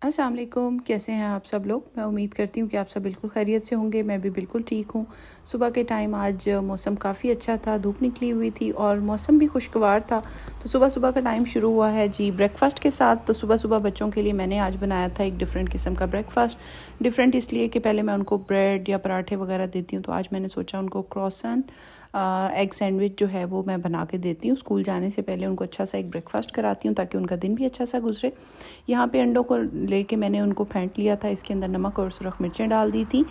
अस्सलाम वालेकुम, कैसे हैं आप सब लोग। मैं उम्मीद करती हूँ कि आप सब बिल्कुल खैरियत से होंगे। मैं भी बिल्कुल ठीक हूँ। सुबह के टाइम आज मौसम काफ़ी अच्छा था, धूप निकली हुई थी और मौसम भी खुशगवार था। तो सुबह सुबह का टाइम शुरू हुआ है जी ब्रेकफ़ास्ट के साथ। तो सुबह सुबह बच्चों के लिए मैंने आज बनाया था एक डिफरेंट किस्म का ब्रेकफ़ास्ट। डिफरेंट इसलिए कि पहले मैं उनको ब्रेड या पराठे वगैरह देती हूँ, तो आज मैंने सोचा उनको क्रॉसन एग सैंडविच जो है वो मैं बना के देती हूँ। स्कूल जाने से पहले उनको अच्छा सा एक ब्रेकफ़ास्ट कराती हूँ ताकि उनका दिन भी अच्छा सा गुजरे। यहाँ पे अंडों को लेके मैंने उनको फेंट लिया था, इसके अंदर नमक और सुरख मिर्चें डाल दी थी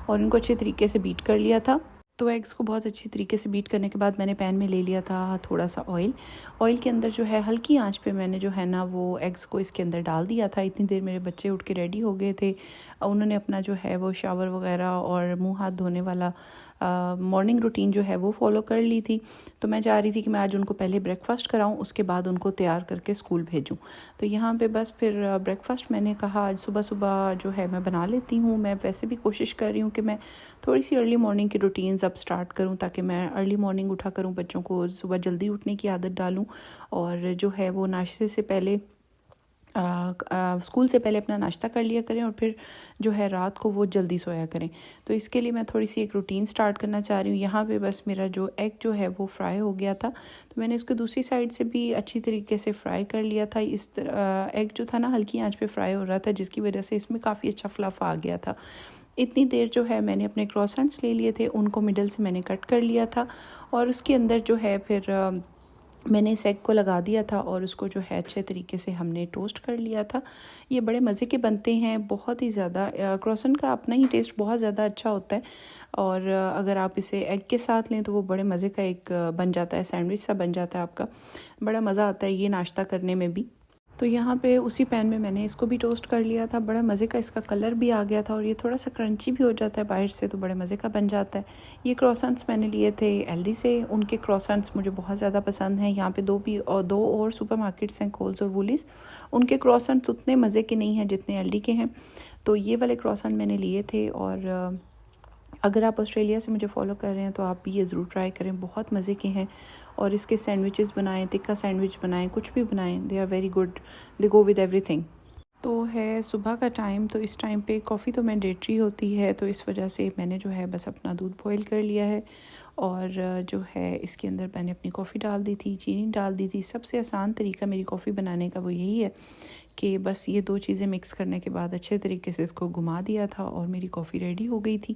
और इनको अच्छे तरीके से बीट कर लिया था। तो एग्स को बहुत अच्छी तरीके से बीट करने के बाद मैंने पैन में ले लिया था थोड़ा सा ऑयल के अंदर जो है हल्की आंच पे मैंने जो है ना वो एग्स को इसके अंदर डाल दिया था। इतनी देर मेरे बच्चे उठ के रेडी हो गए थे। उन्होंने अपना जो है वो शावर वगैरह और मुंह हाथ धोने वाला मॉर्निंग रूटीन जो है वो फॉलो कर ली थी। तो मैं चाह रही थी कि मैं आज उनको पहले ब्रेकफ़ास्ट कराऊं, उसके बाद उनको तैयार करके स्कूल भेजूं। तो यहाँ पे बस फिर ब्रेकफ़ास्ट मैंने कहा आज सुबह सुबह जो है मैं बना लेती हूँ। मैं वैसे भी कोशिश कर रही हूँ कि मैं थोड़ी सी अर्ली मॉर्निंग की रूटीन्स अब स्टार्ट करूँ ताकि मैं अर्ली मॉर्निंग उठा करूँ, बच्चों को सुबह जल्दी उठने की आदत डालूँ और जो है वो नाश्ते से पहले स्कूल से पहले अपना नाश्ता कर लिया करें और फिर जो है रात को वो जल्दी सोया करें। तो इसके लिए मैं थोड़ी सी एक रूटीन स्टार्ट करना चाह रही हूँ। यहाँ पे बस मेरा जो एग जो है वो फ्राई हो गया था, तो मैंने उसको दूसरी साइड से भी अच्छी तरीके से फ्राई कर लिया था। इस तरह एग जो था ना हल्की आंच पे फ्राई हो रहा था, जिसकी वजह से इसमें काफ़ी अच्छा फ्लफ़ आ गया था। इतनी देर जो है मैंने अपने क्रॉसेंट्स ले लिए थे, उनको मिडल से मैंने कट कर लिया था और उसके अंदर जो है फिर मैंने इस एग को लगा दिया था और उसको जो है अच्छे तरीके से हमने टोस्ट कर लिया था। ये बड़े मज़े के बनते हैं, बहुत ही ज़्यादा क्रॉसेंट का अपना ही टेस्ट बहुत ज़्यादा अच्छा होता है और अगर आप इसे एग के साथ लें तो वो बड़े मज़े का एक बन जाता है, सैंडविच सा बन जाता है आपका। बड़ा मज़ा आता है ये नाश्ता करने में भी। तो यहाँ पे उसी पैन में मैंने इसको भी टोस्ट कर लिया था। बड़ा मज़े का इसका कलर भी आ गया था और ये थोड़ा सा क्रंची भी हो जाता है बाहर से, तो बड़े मज़े का बन जाता है। ये क्रॉसेंट्स मैंने लिए थे एलडी से, उनके क्रॉसेंट्स मुझे बहुत ज़्यादा पसंद हैं। यहाँ पे दो और सुपरमार्केट्स हैं, कोल्स और वूलीज। उनके क्रॉसेंट्स उतने मज़े के नहीं हैं जितने एलडी के हैं। तो ये वाले क्रॉसेंट मैंने लिए थे और अगर आप ऑस्ट्रेलिया से मुझे फॉलो कर रहे हैं तो आप भी ये ज़रूर ट्राई करें, बहुत मज़े के हैं। और इसके सैंडविचेस बनाएं, टिक्का सैंडविच बनाएं, कुछ भी बनाएं, they are very good, they go with everything. तो है सुबह का टाइम, तो इस टाइम पे कॉफ़ी तो मैंडेटरी होती है, तो इस वजह से मैंने जो है बस अपना दूध बॉईल कर लिया है और जो है इसके अंदर मैंने अपनी कॉफ़ी डाल दी थी, चीनी डाल दी थी। सबसे आसान तरीका मेरी कॉफ़ी बनाने का वो यही है कि बस ये दो चीज़ें मिक्स करने के बाद अच्छे तरीके से इसको घुमा दिया था और मेरी कॉफ़ी रेडी हो गई थी।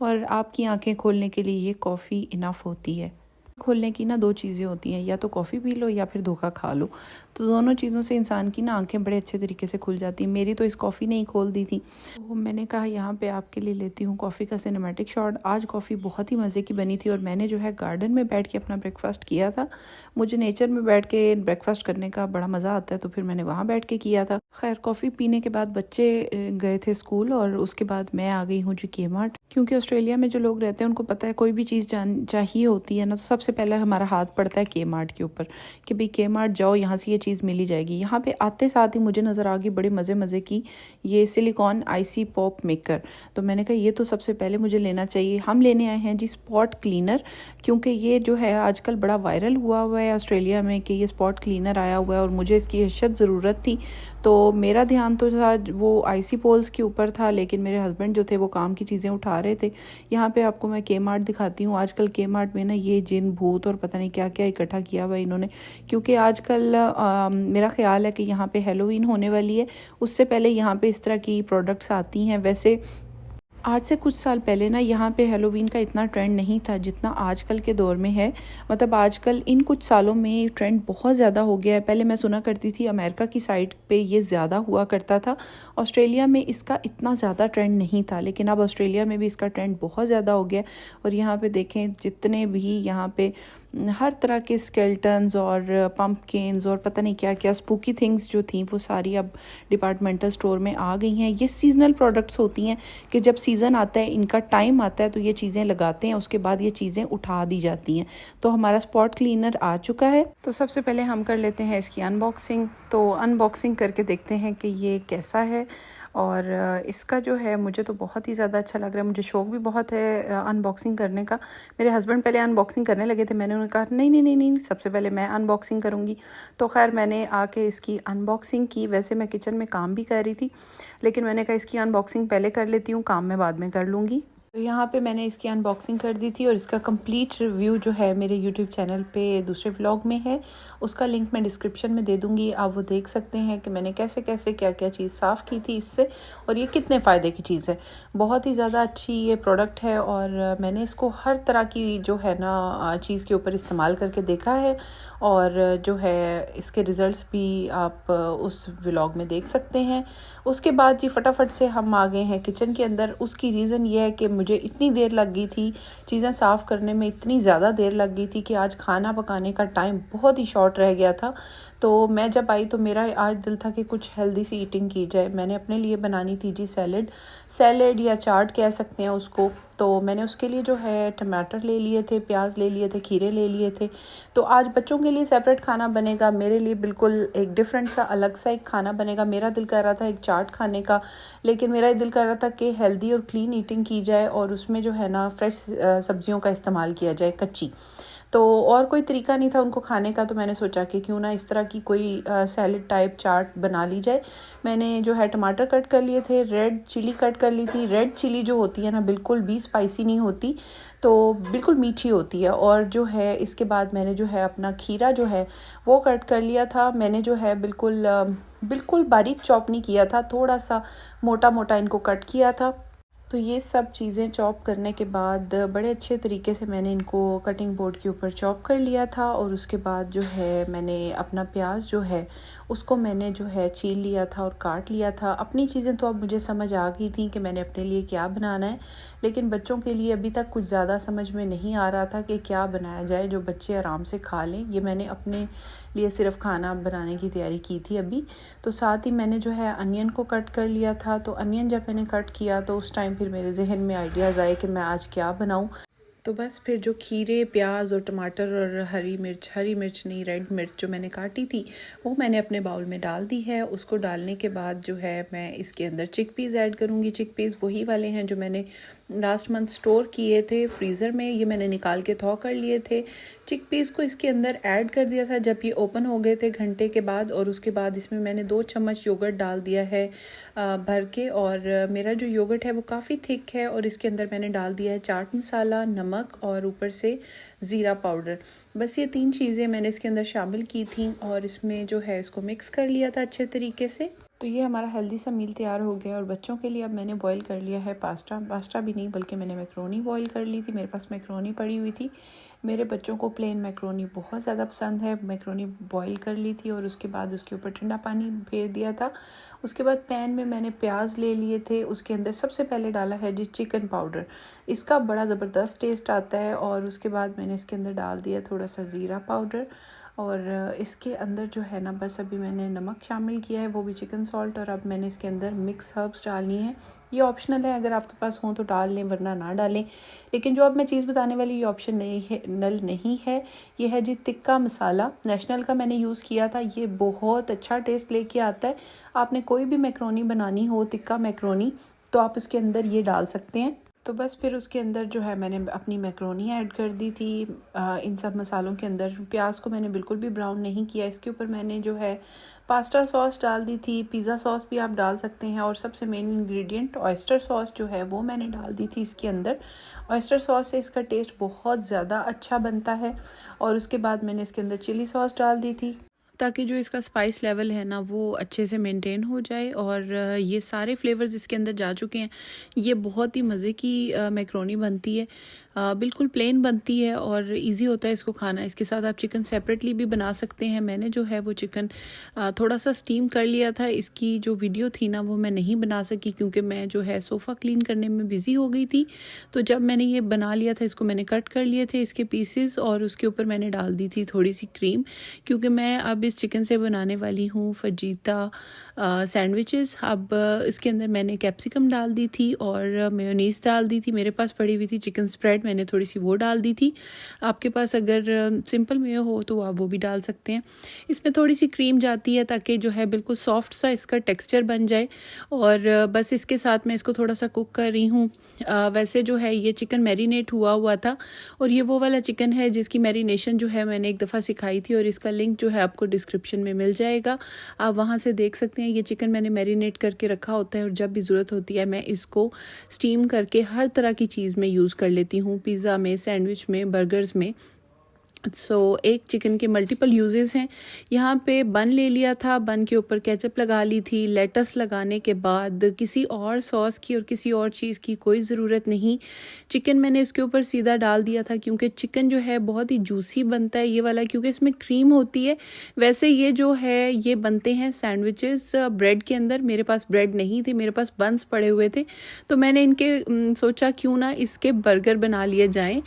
और आपकी आंखें खोलने के लिए ये कॉफ़ी इनफ होती है। खोलने की ना दो चीज़ें होती हैं, या तो कॉफ़ी पी लो या फिर धोखा खा लो। तो दोनों चीज़ों से इंसान की ना आंखें बड़े अच्छे तरीके से खुल जाती हैं। मेरी तो इस कॉफ़ी ने ही खोल दी थी। तो मैंने कहा यहाँ पे आपके लिए लेती हूँ कॉफ़ी का सिनेमैटिक शॉट। आज कॉफ़ी बहुत ही मज़े की बनी थी और मैंने जो है गार्डन में बैठ के अपना ब्रेकफास्ट किया था। मुझे नेचर में बैठ के ब्रेकफास्ट करने का बड़ा मज़ा आता है, तो फिर मैंने वहाँ बैठ के किया था। खैर कॉफ़ी पीने के बाद बच्चे गए थे स्कूल और उसके बाद मैं आ गई हूँ जी के-मार्ट, क्योंकि ऑस्ट्रेलिया में जो लोग रहते हैं उनको पता है कोई भी चीज़ चाहिए होती है ना तो सबसे पहले हमारा हाथ पड़ता है के-मार्ट के ऊपर कि भाई के-मार्ट जाओ, यहाँ से ये चीज़ मिली जाएगी। यहाँ पे आते साथ ही मुझे नज़र आ गई बड़े मज़े की ये सिलिकॉन आईसी पॉप मेकर। तो मैंने कहा ये तो सबसे पहले मुझे लेना चाहिए। हम लेने आए हैं जी स्पॉट क्लीनर, क्योंकि ये जो है आजकल बड़ा वायरल हुआ है ऑस्ट्रेलिया में कि ये स्पॉट क्लीनर आया हुआ है और मुझे इसकी अशद ज़रूरत थी। तो मेरा ध्यान तो था वो आईसी पोल्स के ऊपर था, लेकिन मेरे हस्बैंड जो थे वो काम की चीज़ें उठा रहे थे। यहाँ पे आपको मैं के-मार्ट दिखाती हूँ। आजकल के-मार्ट में ना ये जिन भूत और पता नहीं क्या क्या इकट्ठा किया हुआ इन्होंने, क्योंकि आजकल मेरा ख्याल है कि यहाँ पे हैलोवीन होने वाली है, उससे पहले यहाँ पे इस तरह की प्रोडक्ट्स आती हैं। वैसे आज से कुछ साल पहले ना यहाँ पे हैलोवीन का इतना ट्रेंड नहीं था जितना आजकल के दौर में है। मतलब आजकल इन कुछ सालों में ट्रेंड बहुत ज़्यादा हो गया है। पहले मैं सुना करती थी अमेरिका की साइड पे ये ज़्यादा हुआ करता था, ऑस्ट्रेलिया में इसका इतना ज़्यादा ट्रेंड नहीं था, लेकिन अब ऑस्ट्रेलिया में भी इसका ट्रेंड बहुत ज़्यादा हो गया। और यहाँ पे देखें जितने भी यहाँ पे हर तरह के स्केल्टन्स और पम्पकिन्स और पता नहीं क्या क्या स्पूकी थिंग्स जो थी वो सारी अब डिपार्टमेंटल स्टोर में आ गई हैं। ये सीजनल प्रोडक्ट्स होती हैं कि जब सीज़न आता है, इनका टाइम आता है तो ये चीज़ें लगाते हैं, उसके बाद ये चीज़ें उठा दी जाती हैं। तो हमारा स्पॉट क्लीनर आ चुका है। तो सबसे पहले हम कर लेते हैं इसकी अनबॉक्सिंग। तो अनबॉक्सिंग करके देखते हैं कि ये कैसा है। और इसका जो है मुझे तो बहुत ही ज़्यादा अच्छा लग रहा है। मुझे शौक़ भी बहुत है अनबॉक्सिंग करने का। मेरे हस्बैंड पहले अनबॉक्सिंग करने लगे थे, मैंने उन्होंने कहा नहीं नहीं नहीं नहीं, सबसे पहले मैं अनबॉक्सिंग करूँगी। तो खैर मैंने आके इसकी अनबॉक्सिंग की। वैसे मैं किचन में काम भी कर रही थी, लेकिन मैंने कहा इसकी अनबॉक्सिंग पहले कर लेती हूँ, काम मैं बाद में कर लूँगी। तो यहाँ पे मैंने इसकी अनबॉक्सिंग कर दी थी और इसका कंप्लीट रिव्यू जो है मेरे यूट्यूब चैनल पे दूसरे व्लॉग में है, उसका लिंक मैं डिस्क्रिप्शन में दे दूँगी। आप वो देख सकते हैं कि मैंने कैसे कैसे क्या क्या चीज़ साफ़ की थी इससे, और ये कितने फ़ायदे की चीज़ है। बहुत ही ज़्यादा अच्छी ये प्रोडक्ट है और मैंने इसको हर तरह की जो है ना चीज़ के ऊपर इस्तेमाल करके देखा है, और जो है इसके रिज़ल्ट्स भी आप उस व्लॉग में देख सकते हैं। उसके बाद जी फटाफट से हम आ गए हैं किचन के अंदर। उसकी रीज़न ये है कि मुझे इतनी देर लग गई थी चीज़ें साफ़ करने में, इतनी ज़्यादा देर लग गई थी कि आज खाना पकाने का टाइम बहुत ही शॉर्ट रह गया था। तो मैं जब आई तो मेरा आज दिल था कि कुछ हेल्दी सी ईटिंग की जाए। मैंने अपने लिए बनानी थी जी सैलेड या चाट कह सकते हैं उसको। तो मैंने उसके लिए जो है टमाटर ले लिए थे, प्याज ले लिए थे, खीरे ले लिए थे। तो आज बच्चों के लिए सेपरेट खाना बनेगा, मेरे लिए बिल्कुल एक डिफरेंट सा अलग सा एक खाना बनेगा। मेरा दिल कर रहा था एक चाट खाने का, लेकिन मेरा दिल कर रहा था कि हेल्दी और क्लीन ईटिंग की जाए और उसमें जो है ना फ्रेश सब्जियों का इस्तेमाल किया जाए, कच्ची। तो और कोई तरीका नहीं था उनको खाने का, तो मैंने सोचा कि क्यों ना इस तरह की कोई सैलेड टाइप चाट बना ली जाए। मैंने जो है टमाटर कट कर लिए थे, रेड चिली कट कर ली थी। रेड चिली जो होती है ना बिल्कुल भी स्पाइसी नहीं होती, तो बिल्कुल मीठी होती है। और जो है इसके बाद मैंने जो है अपना खीरा जो है वो कट कर लिया था। मैंने जो है बिल्कुल बारीक चॉप नहीं किया था, थोड़ा सा मोटा मोटा इनको कट किया था। तो ये सब चीज़ें चॉप करने के बाद बड़े अच्छे तरीके से मैंने इनको कटिंग बोर्ड के ऊपर चॉप कर लिया था। और उसके बाद जो है मैंने अपना प्याज जो है उसको मैंने जो है छील लिया था और काट लिया था। अपनी चीज़ें तो अब मुझे समझ आ गई थी कि मैंने अपने लिए क्या बनाना है, लेकिन बच्चों के लिए अभी तक कुछ ज़्यादा समझ में नहीं आ रहा था कि क्या बनाया जाए जो बच्चे आराम से खा लें। ये मैंने अपने लिए सिर्फ खाना बनाने की तैयारी की थी अभी। तो साथ ही मैंने जो है अनियन को कट कर लिया था। तो अनियन जब मैंने कट किया तो उस टाइम फिर मेरे जहन में आइडियाज़ आए कि मैं आज क्या बनाऊं। तो बस फिर जो खीरे, प्याज और टमाटर और हरी मिर्च नहीं, रेड मिर्च जो मैंने काटी थी वो मैंने अपने बाउल में डाल दी है। उसको डालने के बाद जो है मैं इसके अंदर चिकपीज़ ऐड करूँगी। चिकपीज़ वही वाले हैं जो मैंने लास्ट मंथ स्टोर किए थे फ्रीज़र में, ये मैंने निकाल के थॉ कर लिए थे। चिकपीज़ को इसके अंदर ऐड कर दिया था जब ये ओपन हो गए थे घंटे के बाद। और उसके बाद इसमें मैंने 2 चम्मच योगर्ट डाल दिया है भर के। और मेरा जो योगर्ट है वो काफ़ी थिक है। और इसके अंदर मैंने डाल दिया है चाट मसाला, नमक और ऊपर से ज़ीरा पाउडर। बस ये 3 चीज़ें मैंने इसके अंदर शामिल की थी और इसमें जो है इसको मिक्स कर लिया था अच्छे तरीके से। तो ये हमारा हेल्दी सा मील तैयार हो गया। और बच्चों के लिए अब मैंने बॉईल कर लिया है पास्ता भी नहीं बल्कि मैंने मैक्रोनी बॉईल कर ली थी। मेरे पास मैक्रोनी पड़ी हुई थी। मेरे बच्चों को प्लेन मैक्रोनी बहुत ज़्यादा पसंद है। मैक्रोनी बॉईल कर ली थी और उसके बाद उसके ऊपर ठंडा पानी फेर दिया था। उसके बाद पैन में मैंने प्याज ले लिए थे, उसके अंदर सबसे पहले डाला है जी चिकन पाउडर। इसका बड़ा ज़बरदस्त टेस्ट आता है। और उसके बाद मैंने इसके अंदर डाल दिया थोड़ा सा ज़ीरा पाउडर। और इसके अंदर जो है ना बस अभी मैंने नमक शामिल किया है, वो भी चिकन सॉल्ट। और अब मैंने इसके अंदर मिक्स हर्ब्स डालनी है। ये ऑप्शनल है, अगर आपके पास हो तो डाल लें वरना ना डालें। लेकिन जो अब मैं चीज़ बताने वाली ये ऑप्शनल नहीं है। ये है जी तिक्का मसाला, नेशनल का मैंने यूज़ किया था। ये बहुत अच्छा टेस्ट लेके आता है। आपने कोई भी मैक्रोनी बनानी हो, तिक्का मैक्रोनी, तो आप उसके अंदर ये डाल सकते हैं। तो बस फिर उसके अंदर जो है मैंने अपनी मैक्रोनी ऐड कर दी थी इन सब मसालों के अंदर। प्याज को मैंने बिल्कुल भी ब्राउन नहीं किया। इसके ऊपर मैंने जो है पास्ता सॉस डाल दी थी, पिज़्ज़ा सॉस भी आप डाल सकते हैं। और सबसे मेन इंग्रेडिएंट ऑयस्टर सॉस जो है वो मैंने डाल दी थी इसके अंदर। ऑयस्टर सॉस से इसका टेस्ट बहुत ज़्यादा अच्छा बनता है। और उसके बाद मैंने इसके अंदर चिली सॉस डाल दी थी ताकि जो इसका स्पाइस लेवल है ना वो अच्छे से मेंटेन हो जाए। और ये सारे फ्लेवर्स इसके अंदर जा चुके हैं। ये बहुत ही मज़े की मैक्रोनी बनती है, बिल्कुल प्लेन बनती है और इजी होता है इसको खाना। इसके साथ आप चिकन सेपरेटली भी बना सकते हैं। मैंने जो है वो चिकन थोड़ा सा स्टीम कर लिया था। इसकी जो वीडियो थी ना वो मैं नहीं बना सकी क्योंकि मैं जो है सोफ़ा क्लीन करने में बिज़ी हो गई थी। तो जब मैंने ये बना लिया था, इसको मैंने कट कर लिए थे इसके पीसेस और उसके ऊपर मैंने डाल दी थी थोड़ी सी क्रीम, क्योंकि मैं अब इस चिकन से बनाने वाली हूँ फजीता सैंडविचेस। अब इसके अंदर मैंने कैप्सिकम डाल दी थी और मेयोनीज़ डाल दी थी। मेरे पास पड़ी हुई थी चिकन स्प्रेड, मैंने थोड़ी सी वो डाल दी थी। आपके पास अगर सिंपल मेयो हो तो आप वो भी डाल सकते हैं। इसमें थोड़ी सी क्रीम जाती है ताकि जो है बिल्कुल सॉफ्ट सा इसका टेक्सचर बन जाए। और बस इसके साथ मैं इसको थोड़ा सा कुक कर रही हूँ। वैसे जो है ये चिकन मैरिनेट हुआ था और ये वो वाला चिकन है जिसकी मैरिनेशन जो है मैंने एक दफ़ा सिखाई थी और इसका लिंक जो है आपको डिस्क्रिप्शन में मिल जाएगा, आप वहाँ से देख सकते हैं। ये चिकन मैंने मैरिनेट करके रखा होता है और जब भी ज़रूरत होती है मैं इसको स्टीम करके हर तरह की चीज़ में यूज़ कर लेती हूँ, पिज़्ज़ा में, सैंडविच में, बर्गर्स में। एक चिकन के मल्टीपल यूजेस हैं। यहाँ पे बन ले लिया था, बन के ऊपर केचप लगा ली थी। लेटस लगाने के बाद किसी और सॉस की और किसी और चीज़ की कोई ज़रूरत नहीं। चिकन मैंने इसके ऊपर सीधा डाल दिया था क्योंकि चिकन जो है बहुत ही जूसी बनता है ये वाला, क्योंकि इसमें क्रीम होती है। वैसे ये जो है ये बनते हैं सैंडविचेस ब्रेड के अंदर। मेरे पास ब्रेड नहीं थे, मेरे पास बंस पड़े हुए थे, तो मैंने इनके सोचा क्यों ना इसके बर्गर बना लिए जाएँ।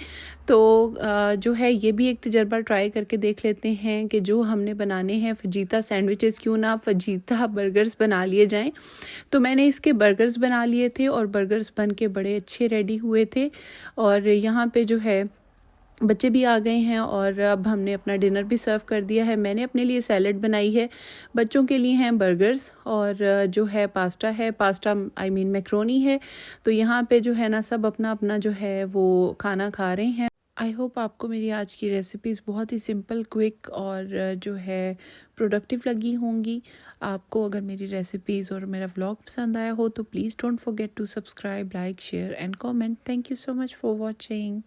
तो जो है ये भी एक तजर्बा ट्राई करके देख लेते हैं कि जो हमने बनाने हैं फजीता सैंडविचेस, क्यों ना फजीता बर्गर्स बना लिए जाएं। तो मैंने इसके बर्गर्स बना लिए थे और बर्गर्स बन के बड़े अच्छे रेडी हुए थे। और यहाँ पे जो है बच्चे भी आ गए हैं और अब हमने अपना डिनर भी सर्व कर दिया है। मैंने अपने लिए सैलड बनाई है, बच्चों के लिए हैं बर्गर्स और जो है पास्ता आई मीन मैक्रोनी है। तो यहाँ पे जो है ना सब अपना अपना जो है वो खाना खा रहे हैं। आई होप आपको मेरी आज की रेसिपीज़ बहुत ही सिंपल, क्विक और जो है प्रोडक्टिव लगी होंगी। आपको अगर मेरी रेसिपीज़ और मेरा व्लॉग पसंद आया हो तो please don't forget to subscribe, like, share and comment. Thank you so much for watching.